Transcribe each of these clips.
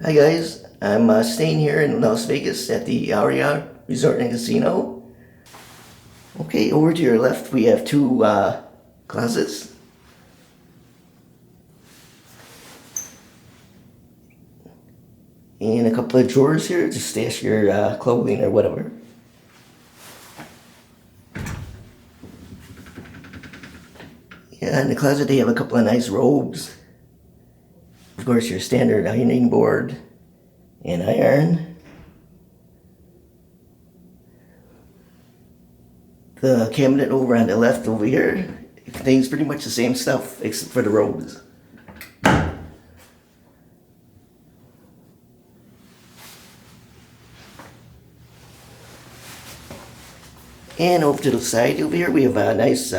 Hi guys, I'm staying here in Las Vegas at the Aria Resort and Casino. Okay, over to your left we have two closets. And a couple of drawers here to stash your clothing or whatever. Yeah, in the closet they have a couple of nice robes. Of course, your standard ironing board and iron. The cabinet over on the left over here contains pretty much the same stuff except for the robes. And over to the side over here we have a nice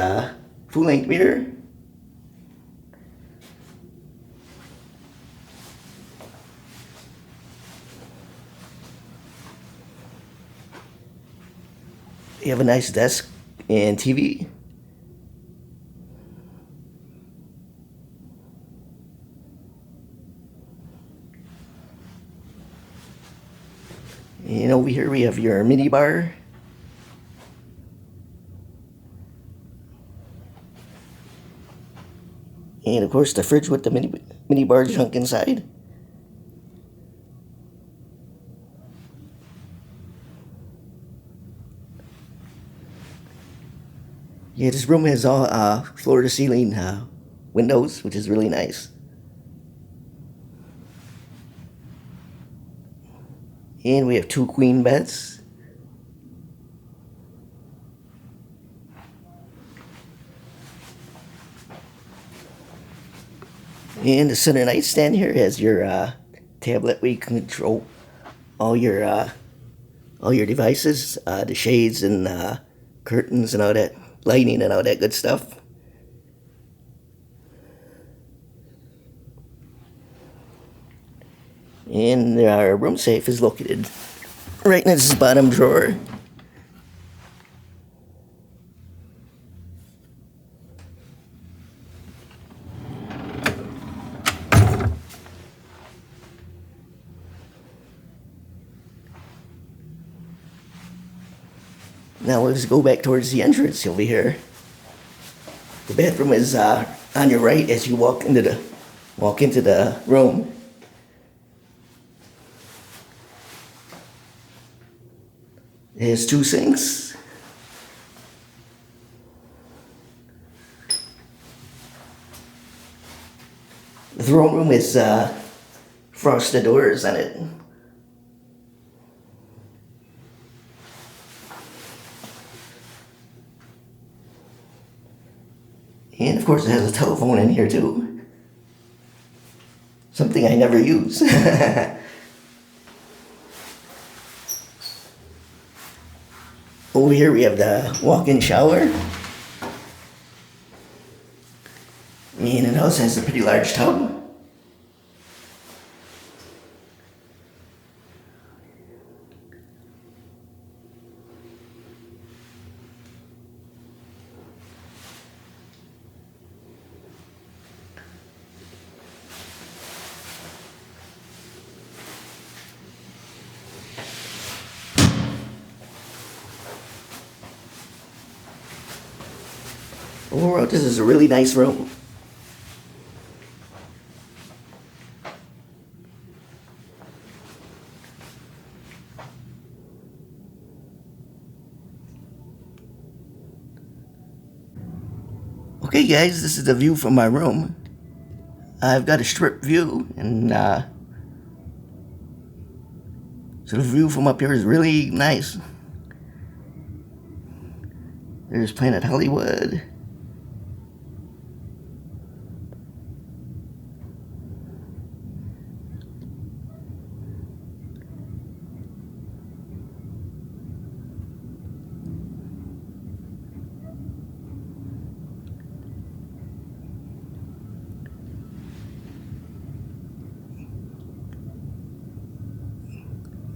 full-length mirror. You have a nice desk and TV. And over here we have your mini bar. And of course the fridge with the mini bar junk inside. Yeah, this room has all floor to ceiling windows, which is really nice. And we have two queen beds. And the center nightstand here has your tablet where you can control all your devices, the shades and curtains and all that, lighting and all that good stuff. And our room safe is located right in this bottom drawer. Now let's go back towards the entrance over here. The bathroom is on your right as you walk into the room. It has two sinks. The throne room is frosted doors on it. And of course it has a telephone in here too. Something I never use. Over here we have the walk-in shower. And it also has a pretty large tub. Overall, this is a really nice room. Okay guys, this is the view from my room. I've got a strip view, and so the view from up here is really nice. There's Planet Hollywood.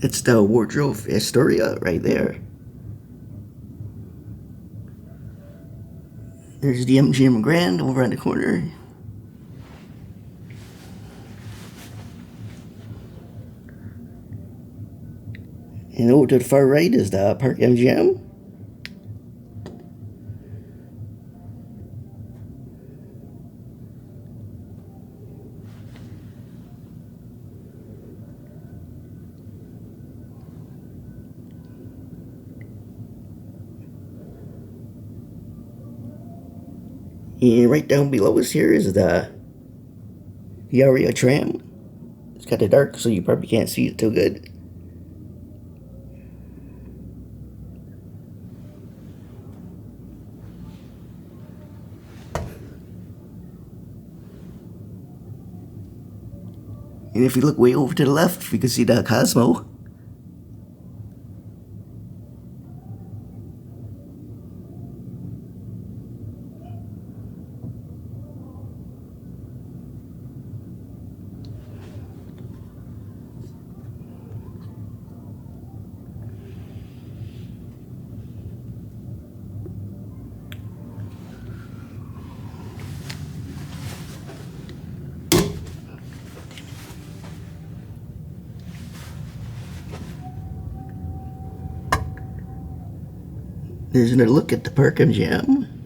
It's the wardrobe Astoria right there. There's the MGM Grand over on the corner. And over to the far right is the Park MGM. And right down below us here is the Aria tram. It's kind of dark, so you probably can't see it too good. And if you look way over to the left, you can see the Cosmo. There's another look at the Park MGM.